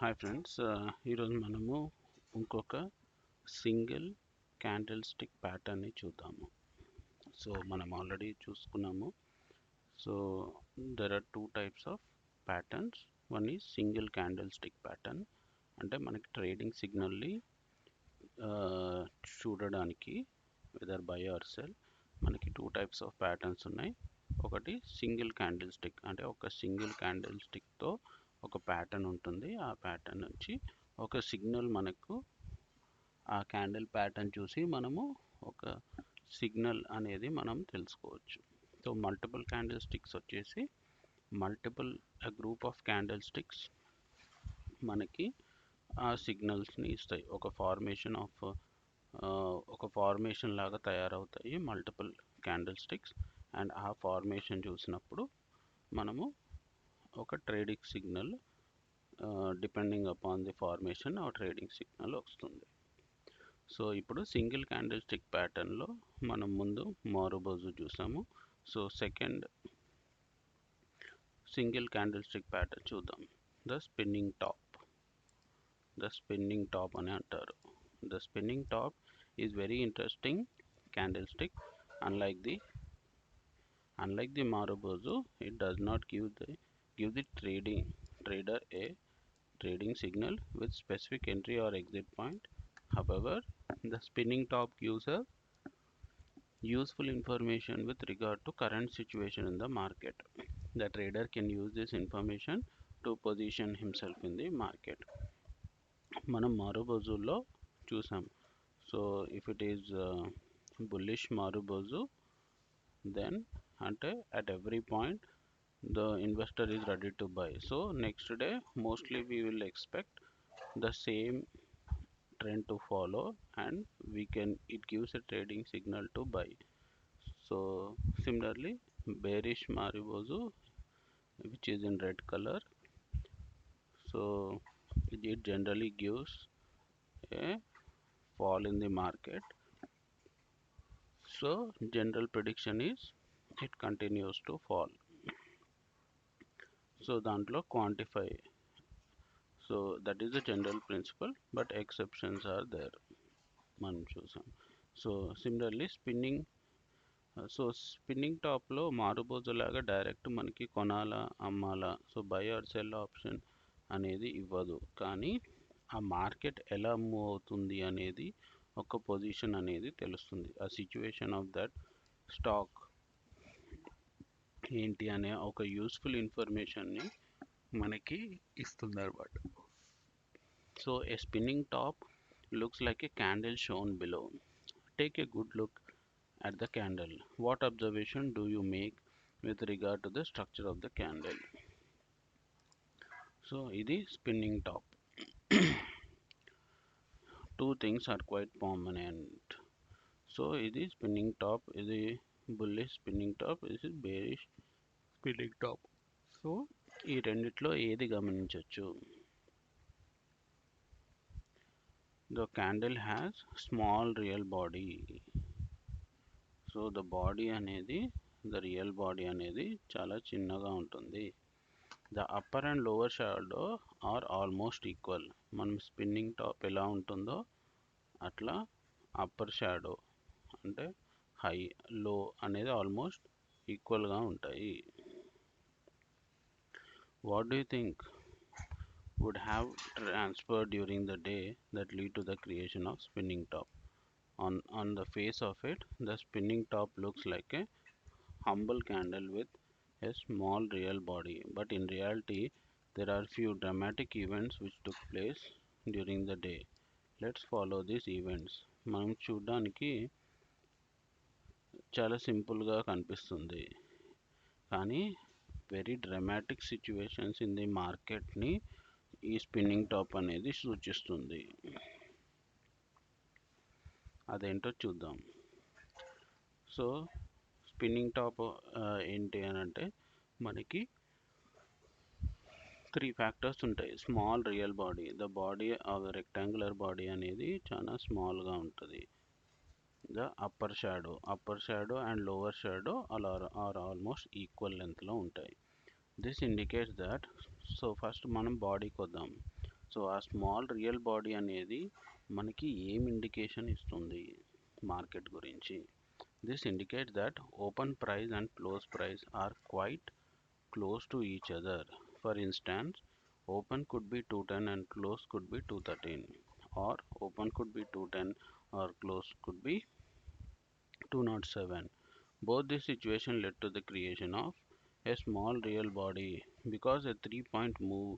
Hi friends, ఈరోజు మనము ఇంకొక సింగిల్ క్యాండిల్ స్టిక్ ప్యాటర్న్ని చూద్దాము. సో మనం ఆల్రెడీ చూసుకున్నాము. So there are two types of patterns. One is single candle stick pattern, అంటే మనకి ట్రేడింగ్ సిగ్నల్ని చూడడానికి వెదర్ బై ఆర్ సెల్ మనకి టూ టైప్స్ ఆఫ్ ప్యాటర్న్స్ ఉన్నాయి. ఒకటి సింగిల్ క్యాండిల్ స్టిక్, అంటే ఒక సింగిల్ క్యాండిల్ స్టిక్తో ఒక ప్యాటర్న్ ఉంటుంది. ఆ ప్యాటర్న్ నుంచి ఒక సిగ్నల్ మనకు ఆ క్యాండిల్ ప్యాటర్న్ చూసి మనము ఒక సిగ్నల్ అనేది మనం తెలుసుకోవచ్చు. సో మల్టిపుల్ క్యాండిల్ స్టిక్స్ వచ్చేసి గ్రూప్ ఆఫ్ క్యాండిల్ స్టిక్స్ మనకి ఆ సిగ్నల్స్ని ఇస్తాయి. ఒక ఫార్మేషన్ లాగా తయారవుతాయి మల్టిపుల్ క్యాండిల్ స్టిక్స్. అండ్ ఆ ఫార్మేషన్ చూసినప్పుడు మనము ఒక trading signal depending upon the formation ఆ ట్రేడింగ్ సిగ్నల్ వస్తుంది. సో ఇప్పుడు సింగిల్ క్యాండిల్ స్టిక్ ప్యాటర్న్లో మనం ముందు మారుబోజు చూసాము. So second single candle stick pattern చూద్దాం. ద స్పిన్నింగ్ టాప్ అని అంటారు. The spinning top is very interesting candle stick. Unlike the Marubozu, it does not give the trader a trading signal with specific entry or exit point. However, the spinning top gives a useful information with regard to current situation in the market. The trader can use this information to position himself in the market. మనం మారుబోజులో చూసాం. So if it is bullish మారుబోజు, then అంటే at every point the investor is ready to buy. So next day mostly we will expect the same trend to follow, and it gives a trading signal to buy. So similarly bearish Marubozu, which is in red color, so it generally gives a fall in the market. So general prediction is it continues to fall. So దాంట్లో quantify, so that is the general principle, but exceptions are there మనం చూసాం. So similarly spinning టాప్లో మారుబోజు లాగా direct మనకి కొనాలా అమ్మాలా, so buy or sell option అనేది ఇవ్వదు. కానీ ఆ మార్కెట్ ఎలా మూవ్ అవుతుంది అనేది ఒక పొజిషన్ అనేది తెలుస్తుంది. ఆ సిచ్యువేషన్ ఆఫ్ దట్ స్టాక్ ఏంటి అనే ఒక యూస్ఫుల్ ఇన్ఫర్మేషన్ని మనకి ఇస్తుంది అన్నమాట. So a spinning top looks like a candle shown below. Take a good look at the candle. What observation do you make with regard to the structure of the candle? So ఇది spinning top. Two things are quite prominent. So ఇది spinning top, ఇది bullish spinning top, this is bearish spinning top. So ఈ రెండిట్లో ఏది గమనించవచ్చు? The candle has small real body. So the real body అనేది చాలా చిన్నగా ఉంటుంది. The upper and lower shadow are almost equal. మనం స్పిన్నింగ్ టాప్ ఎలా ఉంటుందో అట్లా అప్పర్ షాడో అంటే హై, లో అనేది ఆల్మోస్ట్ ఈక్వల్గా ఉంటాయి. What do you think would have transferred during the day that lead to the creation of spinning top? On the face of it, the spinning top looks like a humble candle with a small real body, but in reality there are few dramatic events which took place during the day. Let's follow these events. మనం చూడడానికి చాలా సింపుల్గా కనిపిస్తుంది, కానీ very dramatic situations in the మార్కెట్ని ఈ spinning top అనేది సూచిస్తుంది. అదేంటో చూద్దాం. సో స్పిన్నింగ్ టాప్ ఏంటి అని అంటే మనకి 3 ఫ్యాక్టర్స్ ఉంటాయి. Small real body, the body of rectangular body అనేది చాలా స్మాల్గా ఉంటుంది. The upper shadow and lower shadow are almost equal లెంత్లో ఉంటాయి. This indicates that, so first మనం బాడీకి వద్దాం. సో ఆ స్మాల్ రియల్ బాడీ అనేది మనకి ఏం ఇండికేషన్ ఇస్తుంది మార్కెట్ గురించి? This indicates that open price and close price are quite close to each other. For instance, open could be 210 and close could be 213, or open could be 210 or close could be 207. Both this situation led to the creation of a small real body because a 3 point move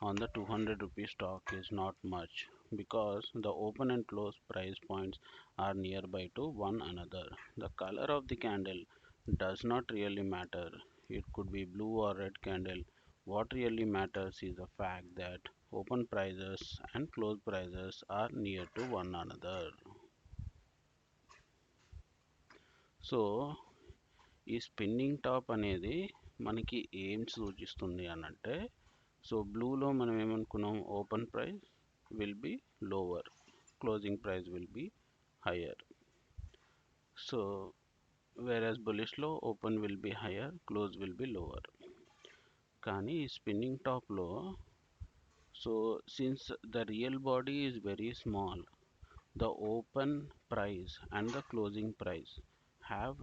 on the 200 rupee stock is not much because the open and close price points are nearby to one another. The color of the candle does not really matter. It could be blue or red candle. What really matters is the fact that open prices and close prices are near to one another. So ఈ spinning top అనేది మనకి ఏం సూచిస్తుంది అనంటే, so బ్లూలో మనం ఏమనుకున్నాం, open price will be lower, closing price will be higher. So whereas బులిష్లో open will be higher, close will be lower. కానీ ఈ స్పిన్నింగ్ టాప్లో, so since the real body is very small, the open price and the closing price have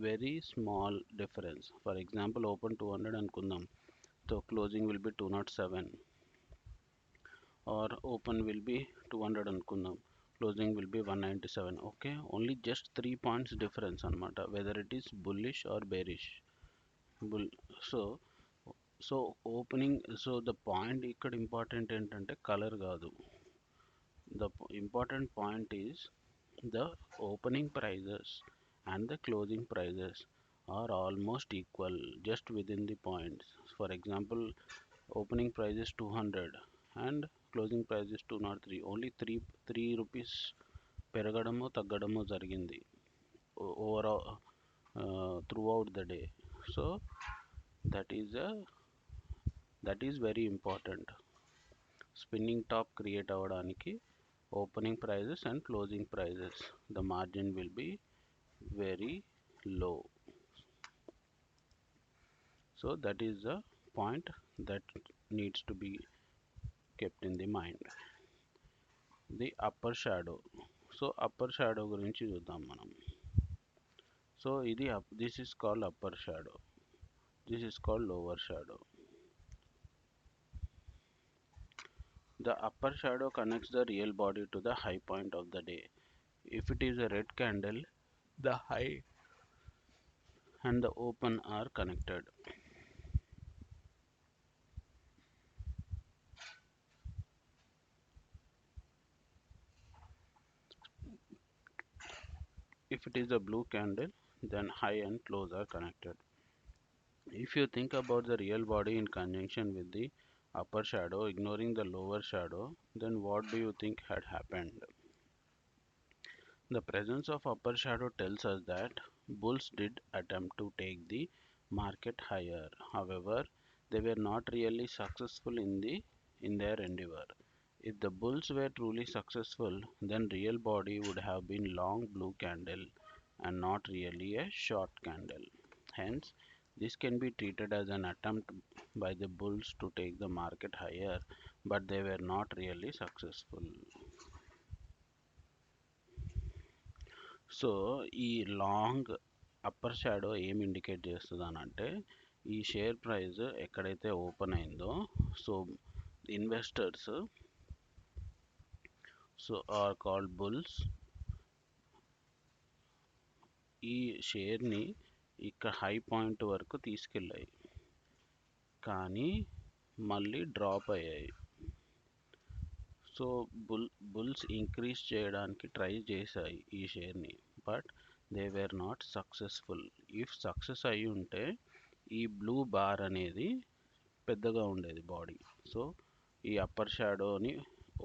very small difference. For example, open 200 అనుకుందాం, so closing will be 207, or open will be 200 అనుకుందాం, closing will be 197. Okay, only just 3 points difference అనమాట, whether it is bullish or bearish. bull so so opening, so the point ఇక్కడ important ఏంటంటే colour కాదు. The important point is the opening prices and the closing prices are almost equal, just within the points. For example, opening price is 200 and closing price is 203. Only 3 rupees పెరగడము తగ్గడము జరిగింది overall throughout the day. So that is very important. Spinning top create అవ్వడానికి opening prices and closing prices, the margin will be very low. So that is the point that needs to be kept in the mind. The upper shadow. So upper shadow గురించి చూద్దాం మనం. So ఇది this is called upper shadow, this is called lower shadow. The upper shadow connects the real body to the high point of the day. If it is a red candle, the high and the open are connected. If it is a blue candle, then high and close are connected. If you think about the real body in conjunction with the upper shadow, ignoring the lower shadow, then what do you think had happened? The presence of upper shadow tells us that bulls did attempt to take the market higher. However, they were not really successful in their endeavor. If the bulls were truly successful, then real body would have been long blue candle and not really a short candle. Hence, this can be treated as an attempt by the bulls to take the market higher, but they were not really successful. So ఈ long upper shadow ఏం indicate చేస్తుంది అని అంటే, ఈ share price ఎక్కడైతే open అయిందో, so investors so are called bulls ఈ షేర్ని ఇక్కడ హై పాయింట్ వరకు తీసుకెళ్ళాయి, కానీ మళ్ళీ డ్రాప్ అయ్యాయి. సో బుల్స్ ఇంక్రీజ్ చేయడానికి ట్రై చేశాయి ఈ షేర్ని, but they wear not successful. If success అయి ఉంటే ఈ బ్లూ బార్ అనేది పెద్దగా ఉండేది బాడీ. సో ఈ అప్పర్ షాడోని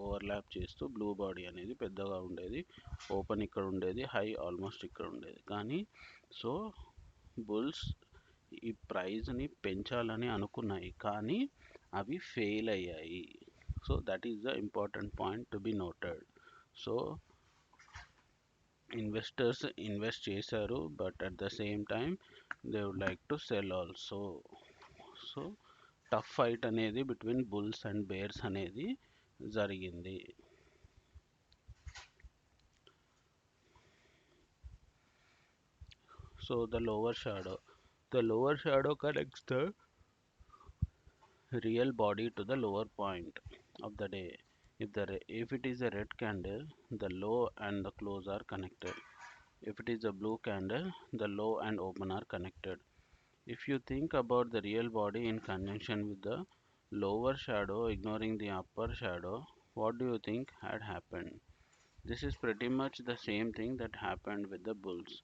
ఓవర్లాప్ చేస్తూ బ్లూ బాడీ అనేది పెద్దగా ఉండేది, ఓపెన్ ఇక్కడ ఉండేది, హై ఆల్మోస్ట్ ఇక్కడ ఉండేది. కానీ సో బుల్స్ ఈ ప్రైజ్ని పెంచాలని అనుకున్నాయి, కానీ అవి ఫెయిల్ అయ్యాయి. So that is the important point to be noted. So investors invest చేశారు, but at the same time they would like to sell also. So tough fight అనేది బిట్వీన్ బుల్స్ అండ్ బేర్స్ అనేది జరిగింది. So the lower shadow connects the real body to the lower point of the day. If it is a red candle, the low and the close are connected. If it is a blue candle, the low and open are connected. If you think about the real body in conjunction with the lower shadow ignoring the upper shadow, what do you think had happened? This is pretty much the same thing that happened with the bulls.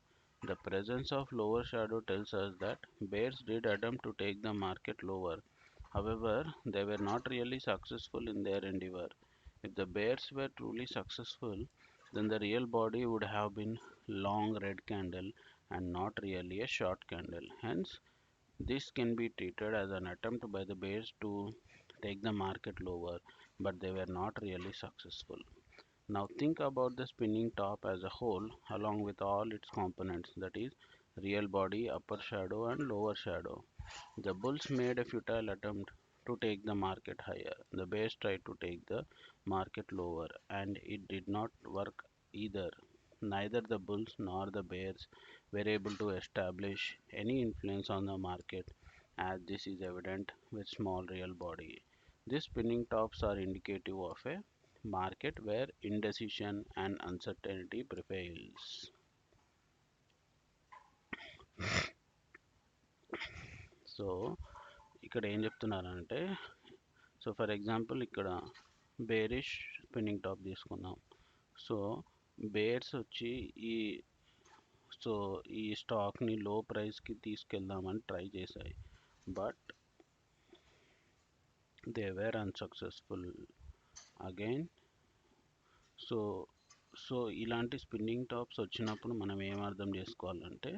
The presence of lower shadow tells us that bears did attempt to take the market lower. However, they were not really successful in their endeavor. If the bears were truly successful, then the real body would have been long red candle and not really a short candle. Hence, this can be treated as an attempt by the bears to take the market lower, but they were not really successful. Now think about the spinning top as a whole along with all its components, that is real body, upper shadow and lower shadow. The bulls made a futile attempt to take the market higher. The bears tried to take the market lower and it did not work either. Neither the bulls nor the bears were able to establish any influence on the market, as this is evident with small real body. These spinning tops are indicative of a market where indecision and uncertainty prevails. So ఇక్కడ ఏం చెప్తున్నారంటే, so for example ఇక్కడ bearish spinning top తీసుకుందాం. So bears వచ్చి ఈ so ఈ స్టాక్ని low ప్రైస్కి తీసుకెళ్దామని ట్రై చేశాయి, but they were unsuccessful again. So so ఇలాంటి స్పిన్నింగ్ టాప్స్ వచ్చినప్పుడు మనం ఏం అర్థం చేసుకోవాలంటే,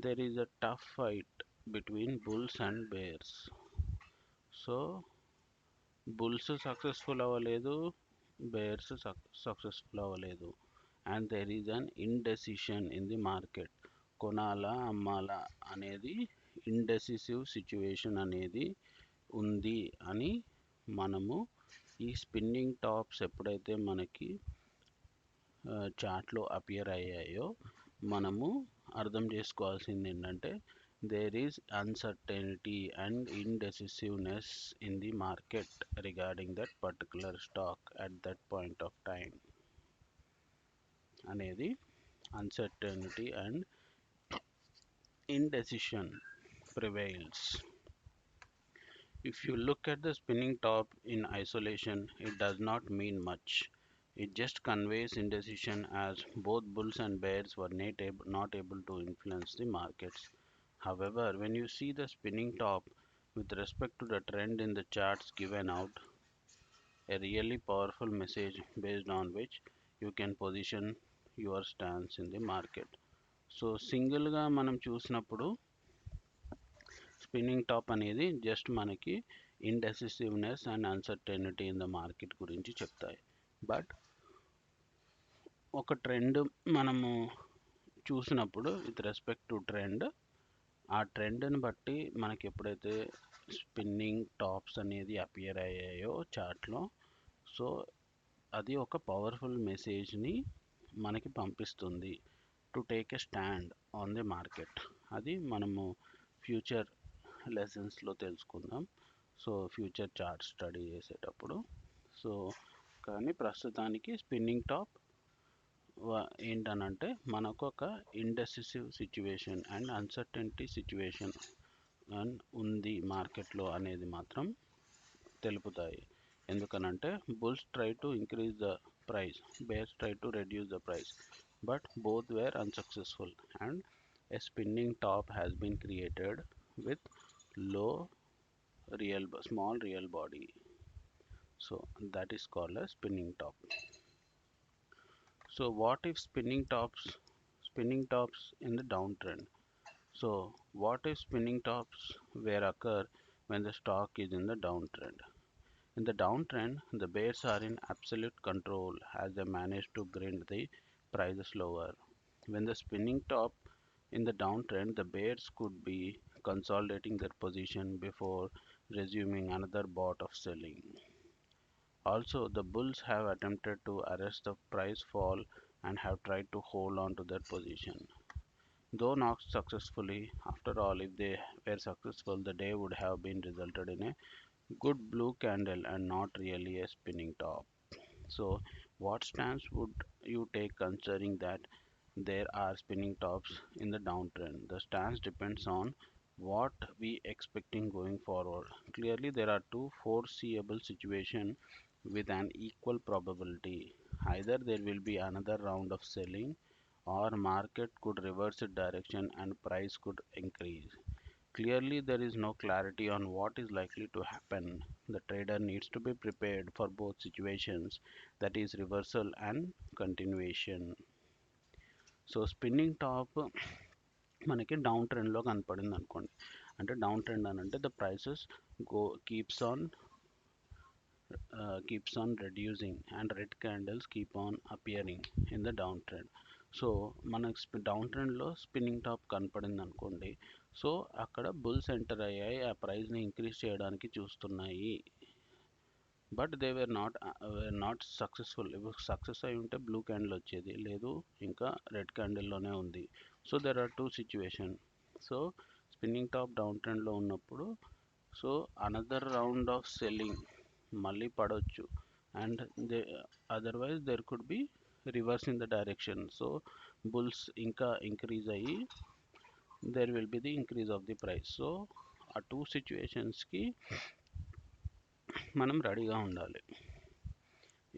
there is a tough fight between bulls and bears. So bulls successful అవ్వలేదు, బేర్స్ సక్సెస్ఫుల్ అవ్వలేదు, and there is an indecision in the market. కొనాలా అమ్మాలా అనేది ఇండెసిసివ్ సిచ్యువేషన్ అనేది ఉంది అని మనము ఈ స్పిన్నింగ్ టాప్స్ ఎప్పుడైతే మనకి చార్ట్లో అపియర్ అయ్యాయో మనము అర్థం చేసుకోవాల్సింది ఏంటంటే, there is uncertainty and indecisiveness in the market regarding that particular stock at that point of time అనేది uncertainty and indecision prevails. If you look at the spinning top in isolation, it does not mean much. It just conveys indecision, as both bulls and bears were not able to influence the markets. However, when you see the spinning top with respect to the trend in the charts given out, a really powerful message based on which you can position your stance in the market. So సింగిల్గా మనం చూసినప్పుడు spinning top అనేది just మనకి indecisiveness and uncertainty in the market గురించి చెప్తాయి. But ఒక trend మనము చూసినప్పుడు విత్ రెస్పెక్ట్ టు ట్రెండ్, ఆ ట్రెండ్ని బట్టి మనకి ఎప్పుడైతే స్పిన్నింగ్ టాప్స్ అనేది అపియర్ అయ్యాయో చార్ట్లో, సో అది ఒక పవర్ఫుల్ మెసేజ్ని మనకి పంపిస్తుంది to take a stand on the market. అది మనము ఫ్యూచర్ లెసన్స్లో తెలుసుకుందాం, సో ఫ్యూచర్ చార్ట్ స్టడీ చేసేటప్పుడు. సో కానీ ప్రస్తుతానికి స్పిన్నింగ్ టాప్ ఏంటనంటే మనకు ఒక indecisive situation and uncertainty situation ఉంది మార్కెట్లో అనేది మాత్రం తెలుపుతాయి. ఎందుకనంటే bulls try to increase the price, bears try to reduce the price, but both wear unsuccessful and a spinning top has been created with low small real body. So that is called a spinning top. So what if spinning tops in the downtrend? So what if spinning tops were occur when the stock is in the downtrend? In the downtrend, the bears are in absolute control as they manage to grind the prices lower. When the spinning top in the downtrend, the bears could be consolidating their position before resuming another bout of selling. Also, the bulls have attempted to arrest the price fall and have tried to hold on to their position. Though not successfully, after all, if they were successful, the day would have been resulted in a good blue candle and not really a spinning top. So, what stance would you take considering that there are spinning tops in the downtrend? The stance depends on what we expecting going forward. Clearly, there are two foreseeable situations with an equal probability. Either there will be another round of selling or market could reverse its direction and price could increase. Clearly, there is no clarity on what is likely to happen. The trader needs to be prepared for both situations, that is, reversal and continuation. So spinning top మనకి down ట్రెండ్లో కనపడింది అనుకోండి. అంటే down trend అని అంటే the prices go keeps on reducing and red candles keep on appearing in the downtrend. So మనకు down ట్రెండ్లో spinning top కనపడింది అనుకోండి. సో అక్కడ బుల్స్ ఎంటర్ అయ్యాయి, ఆ ప్రైస్ని ఇంక్రీజ్ చేయడానికి చూస్తున్నాయి. But they wear not successful. ఇప్పుడు సక్సెస్ అయి ఉంటే బ్లూ క్యాండిల్ వచ్చేది, లేదు ఇంకా రెడ్ క్యాండిల్లోనే ఉంది. So there are two situation. So spinning top down ట్రెండ్లో ఉన్నప్పుడు so another round of selling మళ్ళీ పడవచ్చు and they otherwise there could be reverse in the direction. So bulls ఇంకా ఇంక్రీజ్ అయ్యి there will be the increase of the price. So ఆ two సిచ్యువేషన్స్కి మనం రెడీగా ఉండాలి.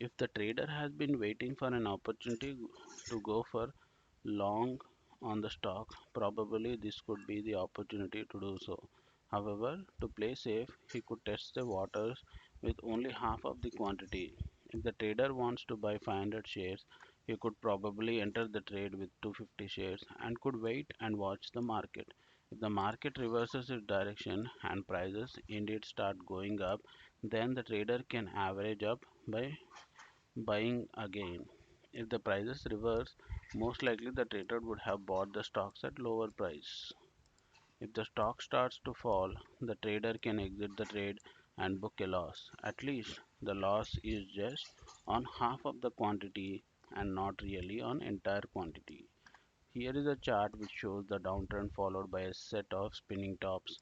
If the trader has been waiting for an opportunity to go for long on the stock, probably this could be the opportunity to do so. However, to play safe, he could test the waters with only half of the quantity. If the trader wants to buy 500 shares, he could probably enter the trade with 250 shares and could wait and watch the market. If the market reverses its direction and prices indeed start going up, then the trader can average up by buying again. If the prices reverse, most likely the trader would have bought the stocks at lower price. If the stock starts to fall, the trader can exit the trade and book a loss. At least the loss is just on half of the quantity and not really on entire quantity. Here is a chart which shows the downtrend followed by a set of spinning tops.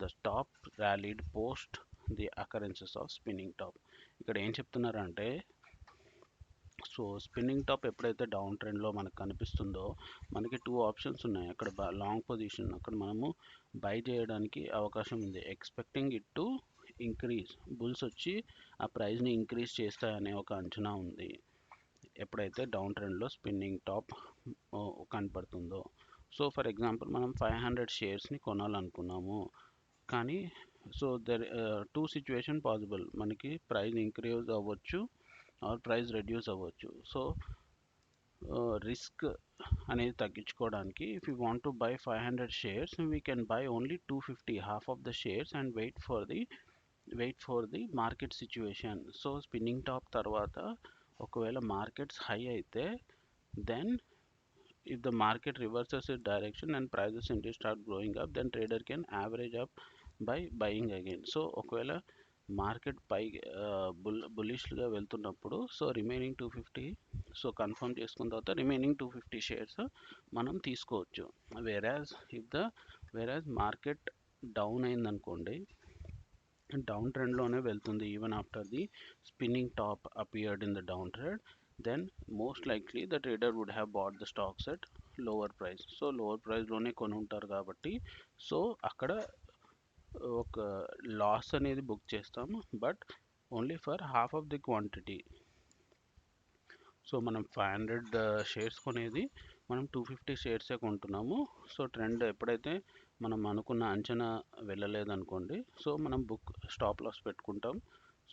The top rallied post the occurrences of spinning top. ఇక్కడ ఏం చెప్తున్నారంటే so spinning top ఎప్పుడైతే down ట్రెండ్లో మనకు కనిపిస్తుందో మనకి two options ఉన్నాయి. అక్కడ లాంగ్ పొజిషన్ అక్కడ మనము బై చేయడానికి అవకాశం ఉంది, expecting it to increase. Bulls వచ్చి ఆ ప్రైస్ని ఇంక్రీజ్ చేస్తాయనే ఒక అంచనా ఉంది ఎప్పుడైతే డౌన్ ట్రెండ్లో స్పిన్నింగ్ టాప్ కనపడుతుందో. సో ఫర్ ఎగ్జాంపుల్ మనం 500 షేర్స్ని కొనాలనుకున్నాము, కానీ so there two situation possible. మనకి ప్రైస్ ఇంక్రీజ్ అవ్వచ్చు ఆర్ ప్రైస్ రెడ్యూస్ అవ్వచ్చు. సో రిస్క్ అనేది తగ్గించుకోవడానికి if you want to buy 500 shares we can buy only 250, half of the shares and wait for the market situation. So spinning top తర్వాత ఒకవేళ markets high అయితే then if the market reverses its direction and prices indeed start growing up, then trader can average up by buying again. So ఒకవేళ market పై బులిష్గా వెళ్తున్నప్పుడు so remaining 250 so confirm చేసుకున్న తర్వాత remaining 250 shares మనం తీసుకోవచ్చు. Whereas market down అయిందనుకోండి, down ట్రెండ్లోనే వెళ్తుంది even after the spinning top appeared in the down trend, then most likely the trader would have bought the stocks at lower price. So lower ప్రైస్లోనే కొని ఉంటారు కాబట్టి so అక్కడ ఒక లాస్ అనేది బుక్ చేస్తాము, but only for half of the quantity. So మనం 500 shares కొనేది మనం 250 షేర్సే కొంటున్నాము. సో ట్రెండ్ ఎప్పుడైతే మనం అనుకున్న అంచనా వెళ్ళలేదనుకోండి, సో మనం బుక్ స్టాప్ లాస్ పెట్టుకుంటాం.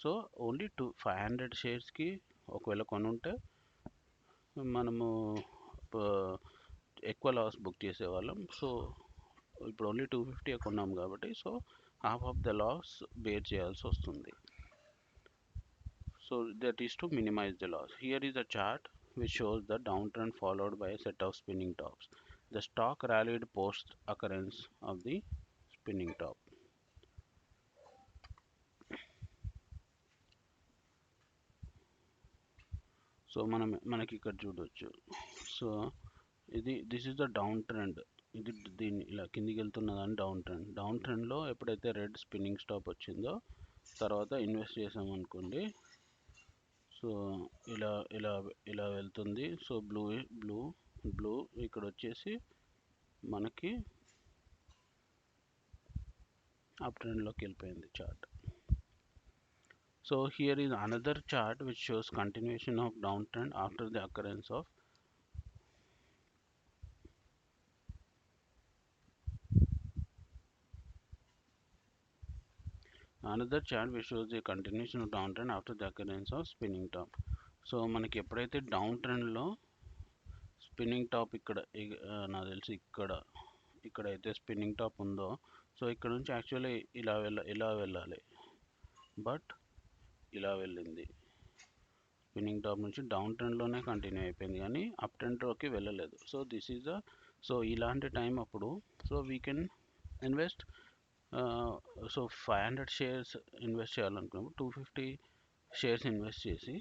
సో ఓన్లీ 500 షేర్స్కి ఒకవేళ కొనుంటే మనము ఎక్కువ లాస్ బుక్ చేసేవాళ్ళం. సో ఇప్పుడు ఓన్లీ 250 కొన్నాం కాబట్టి so half of the loss bear చేయాల్సి వస్తుంది. So that is to minimize the loss. Here is a chart which shows the downtrend followed by a set of spinning tops. The stock rallied post occurrence of the spinning top. So మనకి ఇక్కడ చూడొచ్చు. So this is the down trend. ఇది దీన్ని ఇలా కిందికి వెళ్తున్నదని down ట్రెండ్లో ఎప్పుడైతే red spinning stop వచ్చిందో తర్వాత ఇన్వెస్ట్ చేసాం అనుకోండి. సో ఇలా ఇలా ఇలా వెళ్తుంది. సో బ్లూ ఇక్కడ వచ్చేసి మనకి అప్ ట్రెండ్లోకి వెళ్ళిపోయింది chart. So here is another chart which shows continuation of downtrend after the occurrence of another chart which shows the continuation of downtrend after the occurrence of spinning top. So మనకి ఎప్పుడైతే down ట్రెండ్లో spinning top ఇక్కడ నాకు తెలిసి ఇక్కడైతే spinning top ఉందో, so ఇక్కడ నుంచి యాక్చువల్లీ ఇలా వెళ్ళాలి, బట్ ఇలా వెళ్ళింది. స్పిన్నింగ్ టాప్ నుంచి డౌన్ ట్రెండ్లోనే కంటిన్యూ అయిపోయింది కానీ అప్ ట్రెండ్లోకి వెళ్ళలేదు. సో దిస్ ఈజ్ సో ఇలాంటి టైం అప్పుడు so we can invest. So 500 shares invest చేయాలనుకున్నప్పుడు 250 షేర్స్ ఇన్వెస్ట్ చేసి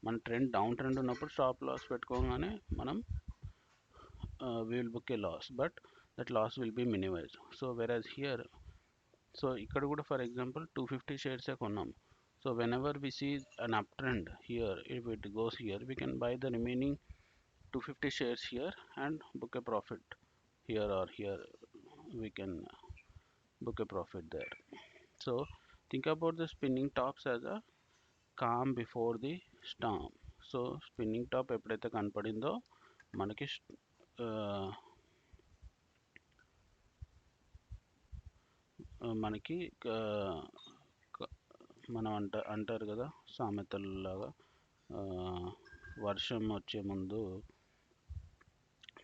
మన డౌన్ ట్రెండ్ ఉన్నప్పుడు స్టాప్ లాస్ పెట్టుకోగానే మనం will book a loss, but that loss will be minimized. So whereas here, so ఇక్కడ కూడా ఫర్ ఎగ్జాంపుల్ 250 షేర్సే కొన్నాం. So whenever we see an uptrend here, if it goes here, we can buy the remaining 250 shares here and book a profit here, or here we can book a profit there. So think about the spinning tops as a calm before the storm. So spinning top ఎప్పుడైతే కనపడిందో మనకి మనకి మనం అంటారు కదా సామెతల్లాగా, వర్షం వచ్చే ముందు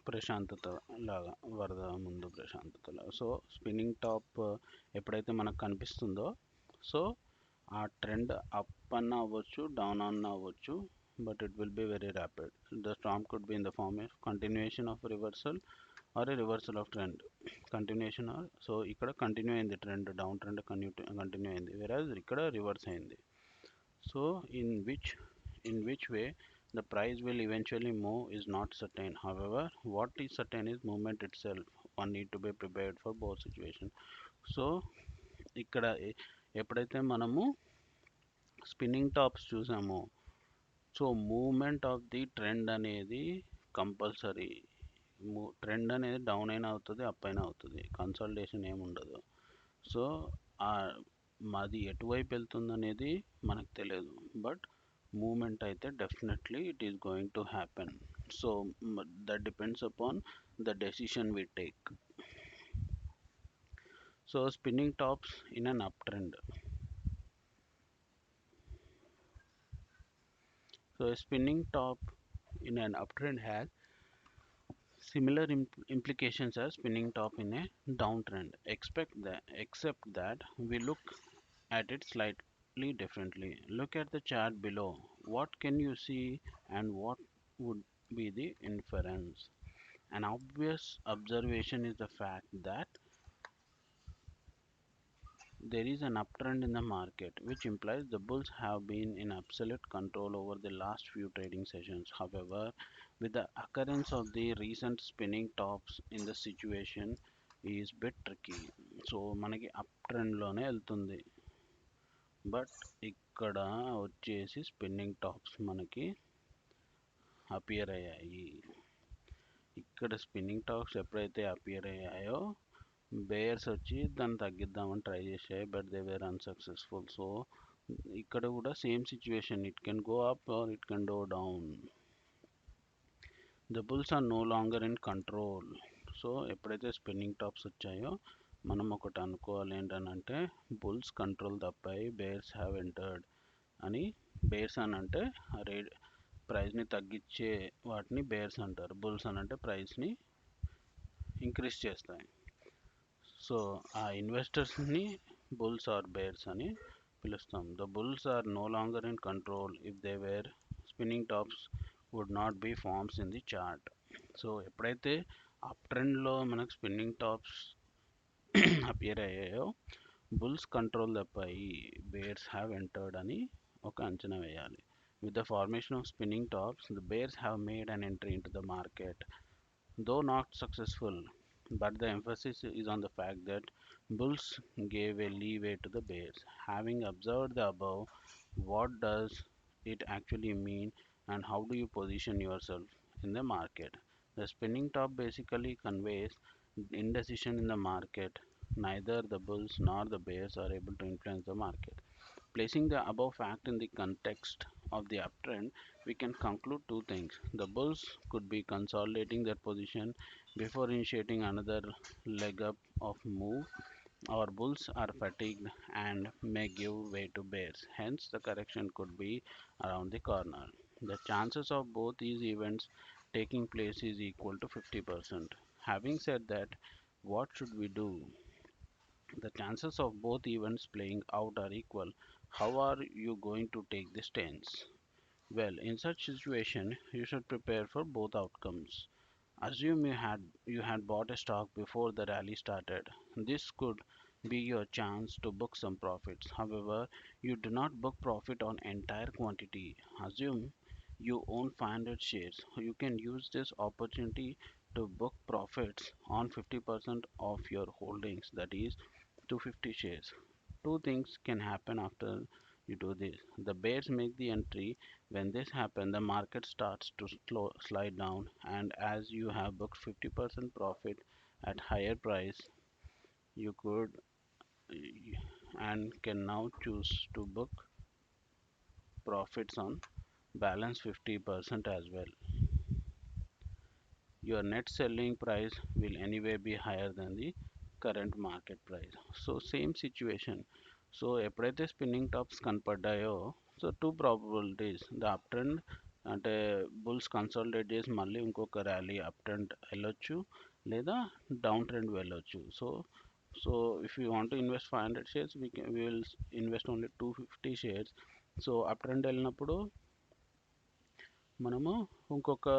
ప్రశాంతత లాగా, వరద ముందు ప్రశాంతత లాగా. సో స్పిన్నింగ్ టాప్ ఎప్పుడైతే మనకు కనిపిస్తుందో, సో ఆ ట్రెండ్ అప్ అన్న అవ్వచ్చు, డౌన్ అన్న అవ్వచ్చు, but it will be very rapid. The storm could be in the form of continuation of reversal or a reversal of trend. Continuation or, so ఇక్కడ continue అయింది ట్రెండ్, డౌన్ ట్రెండ్ కంటిన్యూ అయింది, whereas ఇక్కడ reverse అయింది. So in which way the price will eventually move is not certain. However, what is certain is movement itself. One need to be prepared for both situations. So ఇక్కడ ఎప్పుడైతే మనము spinning tops చూసామో, so movement of the trend అనేది compulsory. Trend అనేది down అయినా అవుతుంది, up అయినా అవుతుంది, కన్సల్టేషన్ ఏమి ఉండదు. సో మాది ఎటువైపు వెళ్తుంది అనేది మనకు తెలియదు, బట్ మూమెంట్ అయితే definitely it is going to happen. So that depends upon the decision we take. So spinning tops in an up trend. So spinning top in an uptrend has similar implications as spinning top in a downtrend, except that we look at it slightly differently. Look at the chart below. What can you see and what would be the inference? An obvious observation is the fact that there is an uptrend in the market, which implies the bulls have been in absolute control over the last few trading sessions. However, with the occurrence of the recent spinning tops in the situation is bit tricky. So మనకి up ట్రెండ్లోనే వెళ్తుంది, but ఇక్కడ వచ్చేసి spinning tops మనకి appear అయ్యాయి. ఇక్కడ spinning tops ఎప్పుడైతే appear అయ్యాయో bears వచ్చి దాన్ని తగ్గిద్దామని ట్రై చేశాయి, but they were unsuccessful. So ఇక్కడ కూడా same situation, it can go up or it can go down. The bulls are no longer in control. So ఎప్పుడైతే స్పిన్నింగ్ టాప్స్ వచ్చాయో మనం ఒకటి అనుకోవాలి ఏంటనంటే, బుల్స్ కంట్రోల్ తప్పాయి, బేర్స్ హ్యావ్ ఎంటర్డ్ అని. బేర్స్ అని అంటే ప్రైస్ని తగ్గించే వాటిని బేర్స్ అంటారు, బుల్స్ అని అంటే ప్రైస్ని ఇంక్రీజ్ చేస్తాయి. సో ఆ ఇన్వెస్టర్స్ని బుల్స్ ఆర్ బేర్స్ అని పిలుస్తాం. The bulls are no longer in control. If they were, spinning tops would not be forms in the chart. So ఎప్పుడైతే అప్ ట్రెండ్లో మనకు స్పిన్నింగ్ టాప్స్ అపియర్ అయ్యాయో బుల్స్ కంట్రోల్ తప్పాయి, bears have entered అని ఒక అంచనా వేయాలి. With the formation of spinning tops, the bears have made an entry into the market, though not successful. But the emphasis is on the fact that bulls gave a leeway to the bears. Having observed the above, what does it actually mean and how do you position yourself in the market? The spinning top basically conveys indecision in the market. Neither the bulls nor the bears are able to influence the market. Placing the above fact in the context of the uptrend, we can conclude two things. The bulls could be consolidating their position before initiating another leg up of move, or bulls are fatigued and may give way to bears. Hence, the correction could be around the corner. The chances of both these events taking place is equal to 50%. Having said that, what should we do? The chances of both events playing out are equal. How are you going to take the stance? Well, in such situation, you should prepare for both outcomes. Assume you had bought a stock before the rally started. This could be your chance to book some profits. However, you do not book profit on entire quantity. Assume you own 500 shares. You can use this opportunity to book profits on 50% of your holdings, that is 250 shares. Two things can happen after you do this. The bears make the entry. When this happens, the market starts to slide down, and as you have booked 50% profit at higher price, you could and can now choose to book profits on balance 50% as well. Your net selling price will anyway be higher than the current market price. So same situation. So ఎప్పుడైతే spinning tops కనపడ్డాయో so two probabilities the up trend అంటే bulls consolidate చేసి మళ్ళీ ఇంకొక rally up trend వెళ్ళొచ్చు లేదా down trend వెళ్ళొచ్చు. So if you want to invest 500 shares we will invest only 250 shares. So up trend వెళ్ళినప్పుడు మనము ఇంకొక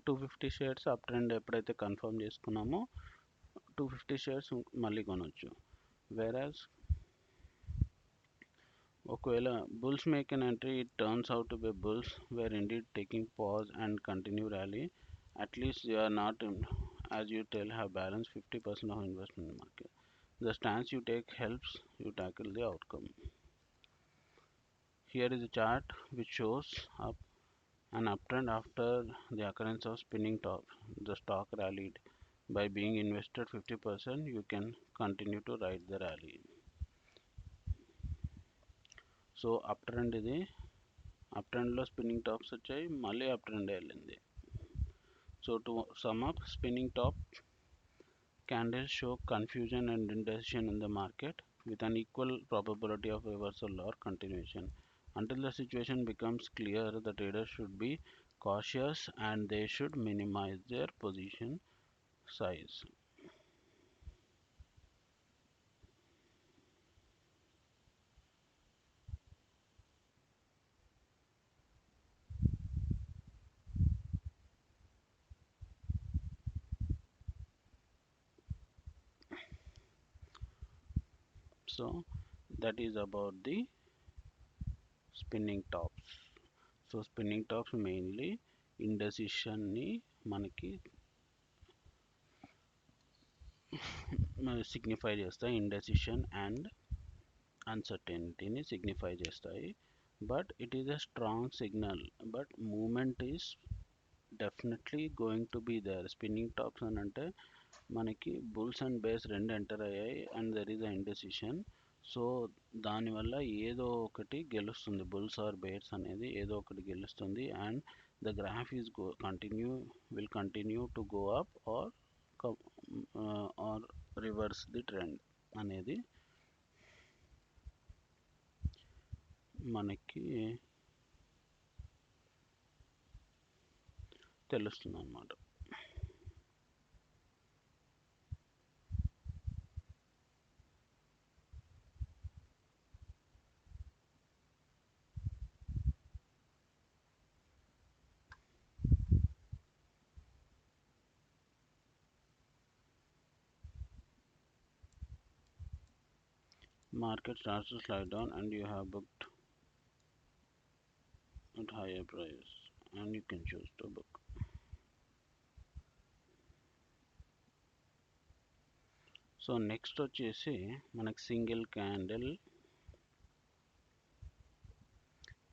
250 షేర్స్ అప్ ట్రెండ్ ఎప్పుడైతే కన్ఫర్మ్ చేసుకున్నామో 250 షేర్స్ మళ్ళీ కొనొచ్చు. వేరాజ్ ఒకవేళ bulls make an entry, it turns out to be bulls were indeed taking pause and continue rally. At least they are not, as you tell, have balanced 50% of investment in the market. The stance you take helps you tackle the outcome. Here is a chart which shows up an uptrend after the occurrence of spinning top. The stock rallied. By being invested 50%, you can continue to ride the rally. So up trend ఇది up ట్రెండ్లో spinning tops వచ్చాయి, మళ్ళీ up trend వెళ్ళింది. So to sum up, spinning top candles show confusion and indecision in the market with an equal probability of reversal or continuation. Until the situation becomes clear, the traders should be cautious and they should minimize their position size. So that is about the spinning tops. So spinning tops mainly ఇండెసిషన్ని మనకి signify చేస్తాయి. Indecision and అన్సర్టెనిటీని signify చేస్తాయి. But it is a strong signal. But moment is definitely going to be there. Spinning tops అని అంటే మనకి bulls and bears రెండు enter అయ్యాయి and there is a indecision. So దానివల్ల ఏదో ఒకటి గెలుస్తుంది, బుల్స్ ఆర్ బేర్స్ అనేది ఏదో ఒకటి గెలుస్తుంది. And the graph is will continue to go up are reverse the trend అనేది మనకి తెలుస్తుంది అన్నమాట. Market starts to slide down and you have booked at higher price and you can choose to book. So next వచ్చేసి మనకి single candle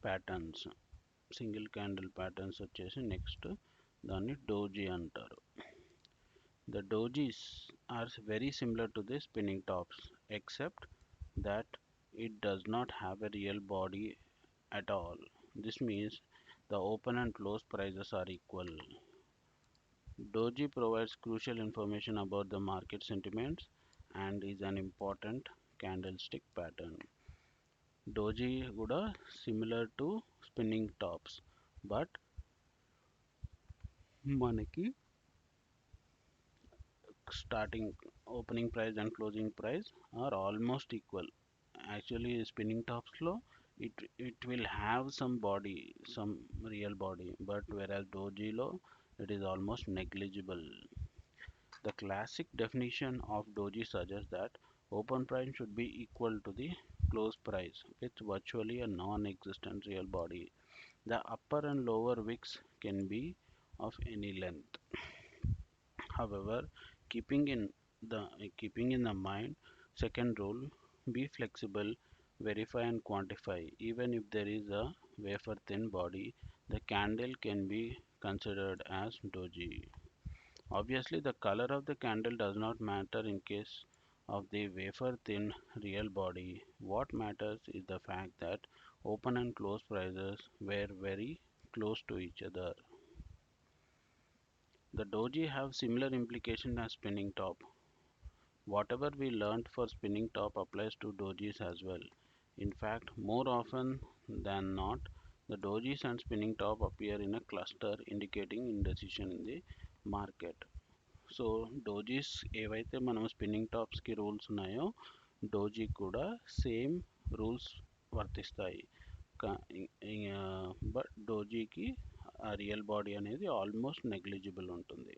patterns. Single candle patterns వచ్చేసి next దాన్ని doji అంటారు. The dojis are very similar to the spinning tops except that it does not have a real body at all. This means the open and close prices are equal. Doji provides crucial information about the market sentiments and is an important candlestick pattern. Doji kuda similar to spinning tops, but మనకి starting opening price and closing price are almost equal. Actually spinning tops lo it will have some body, some real body, but whereas doji lo it is almost negligible. The classic definition of doji suggests that open price should be equal to the close price with virtually a non-existent real body. The upper and lower wicks can be of any length. However, keeping in keeping in the mind second rule, be flexible, verify and quantify. Even if there is a wafer thin body, the candle can be considered as doji. Obviously, the color of the candle does not matter in case of the wafer thin real body. What matters is the fact that open and close prices were very close to each other. The doji have similar implication as spinning top. Whatever we learned for spinning top applies to dojis as well. In fact, more often than not, the dojis and spinning top appear in a cluster indicating indecision in the market. So dojis ఏవైతే మనం spinning టాప్స్కి rules ఉన్నాయో doji కూడా same rules వర్తిస్తాయి. But డోజీకి ఆ real body అనేది almost negligible ఉంటుంది.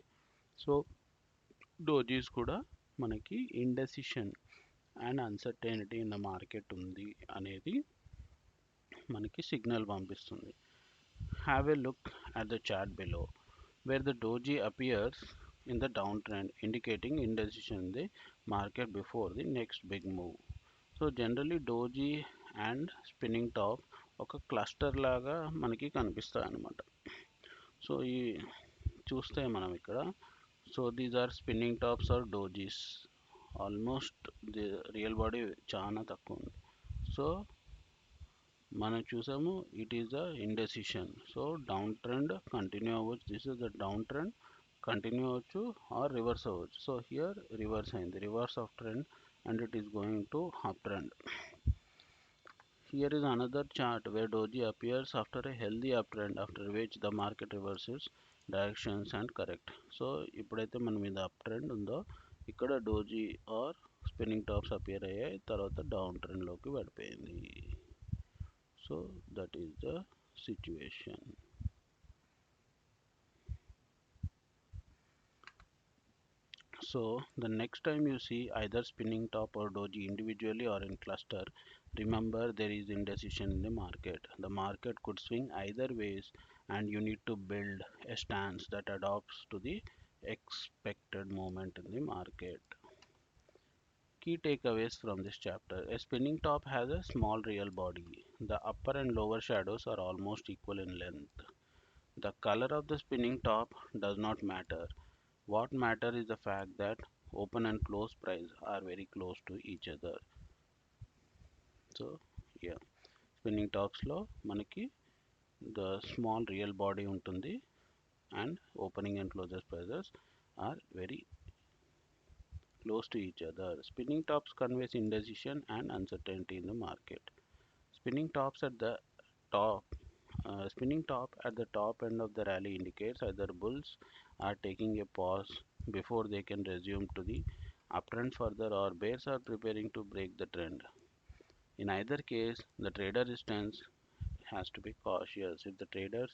So dojis కూడా మనకి indecision and uncertainty in the market ఉంది అనేది మనకి సిగ్నల్ పంపిస్తుంది. Have a look at the chart below where the doji appears in the downtrend indicating indecision in the market before the next big move. So generally doji and spinning top ఒక cluster లాగా మనకి కనిపిస్తాయి అన్నమాట. So ఈ చూస్తే మనం ఇక్కడ so these are spinning tops or dojis. Almost the real body చాలా తక్కువ ఉంది. సో మనం చూసాము it is the indecision. So down trend continue అవ్వచ్చు, this is the down trend continue అవ్వచ్చు ఆర్ రివర్స్ అవ్వచ్చు. సో హియర్ రివర్స్ అయింది, reverse of trend and it is going to up trend. Here is another chart where doji appears after a healthy uptrend after which the market reverses directions and correct. So ఇప్పుడైతే మన మీద up trend ఉందో ఇక్కడ doji or spinning tops appear అయ్యాయి, తర్వాత down ట్రెండ్లోకి పడిపోయింది. So that is the situation. So the next time you see either spinning top or doji individually or in cluster, remember there is indecision in the market. The market could swing either ways and you need to build a stance that adapts to the expected movement in the market. Key takeaways from this chapter: a spinning top has a small real body. The upper and lower shadows are almost equal in length. The color of the spinning top does not matter. What matters is the fact that open and close price are very close to each other. So yeah, spinning tops లో మనకి the small real body ఉంటుంది and opening and closing prices are very close to each other. Spinning tops conveys indecision and uncertainty in the market. Spinning tops at the top Spinning top at the top end of the rally indicates either bulls are taking a pause before they can resume to the uptrend further or bears are preparing to break the trend. In either case, the trader stance has to be cautious. If the traders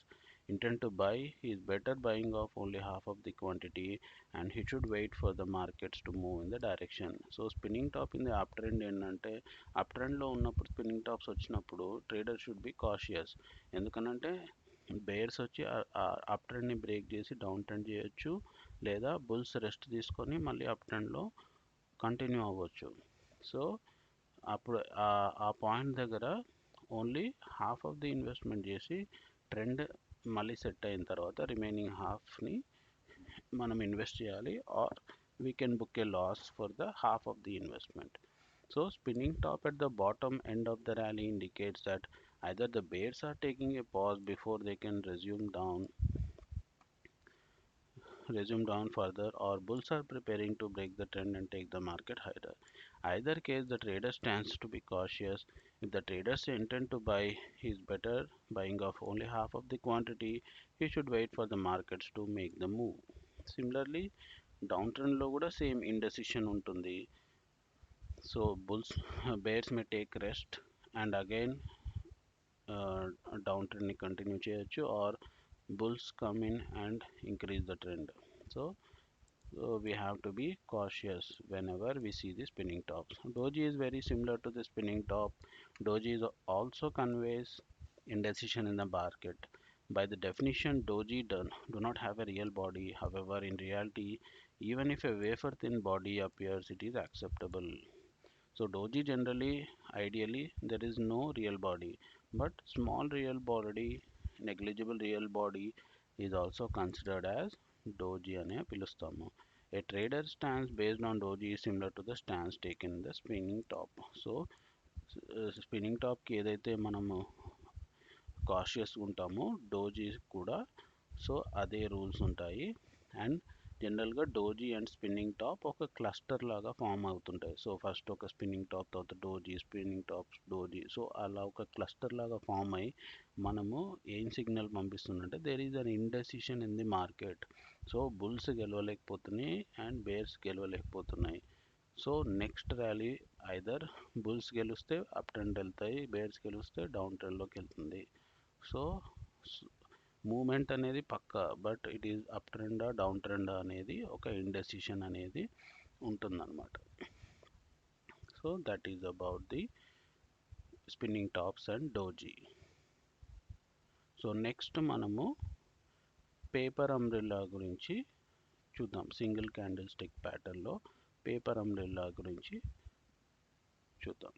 intend to buy, he is better buying of only half of the quantity, and he should wait for the markets to move in the direction. So spinning top in the up trend ఏంటంటే up ట్రెండ్లో ఉన్నప్పుడు spinning tops వచ్చినప్పుడు trader should be cautious. ఎందుకనంటే bears వచ్చి up ట్రెండ్ని break చేసి down trend చేయొచ్చు, లేదా bulls rest తీసుకొని మళ్ళీ అప్ ట్రెండ్లో కంటిన్యూ అవ్వచ్చు. సో అప్పుడు ఆ పాయింట్ దగ్గర only half of the investment చేసి ట్రెండ్ మళ్ళీ సెట్ అయిన తర్వాత రిమైనింగ్ హాఫ్ని మనం ఇన్వెస్ట్ చేయాలి, or we can book a loss for the half of the investment. So spinning top at the bottom end of the rally indicates that either the bears are taking a pause before they can resume down further, or bulls are preparing to break the trend and take the market higher. Either case, the trader stands to be cautious. If the traders intend to buy, he is better buying of only half of the quantity. He should wait for the markets to make the move. Similarly, down ట్రెండ్లో కూడా same indecision ఉంటుంది. So bears may take rest and again down ట్రెండ్ని continue చేయొచ్చు, or bulls come in and increase the trend. So we have to be cautious whenever we see the spinning tops. Doji is very similar to the spinning top. Doji is also conveys indecision in the market. By the definition, doji do not have a real body. However, in reality, even if a wafer thin body appears, it is acceptable. So doji generally, ideally, there is no real body, but small real body, negligible real body is also considered as doji అనే పిలుస్తాము. A trader stance based on doji is similar to the stance taken in the spinning top. So spinning టాప్కి ఏదైతే మనము cautious ఉంటామో doji కూడా so అదే rules ఉంటాయి. And జనరల్గా డోజీ అండ్ స్పిన్నింగ్ టాప్ ఒక క్లస్టర్ లాగా ఫామ్ అవుతుంటాయి. సో ఫస్ట్ ఒక స్పిన్నింగ్ టాప్, తర్వాత doji, spinning top, doji, so అలా ఒక క్లస్టర్ లాగా ఫామ్ అయ్యి మనము ఏం సిగ్నల్ పంపిస్తుందంటే there is an indecision in the market. So bulls గెలవలేకపోతున్నాయి అండ్ బేర్స్ గెలవలేకపోతున్నాయి. So next rally either bulls గెలిస్తే అప్ ట్రెండ్ వెళ్తాయి, బేర్స్ గెలిస్తే డౌన్ ట్రెండ్లోకి వెళ్తుంది. సో మూమెంట్ అనేది పక్కా, but it is up ట్రెండా down ట్రెండా అనేది ఒక ఇండెసిషన్ అనేది ఉంటుందన్నమాట. So that is about the spinning tops and doji. So next మనము పేపర్ అంబ్రెల్లా గురించి చూద్దాం. సింగిల్ క్యాండిల్ స్టిక్ ప్యాటర్న్లో పేపర్ అంబ్రెల్లా గురించి చూద్దాం.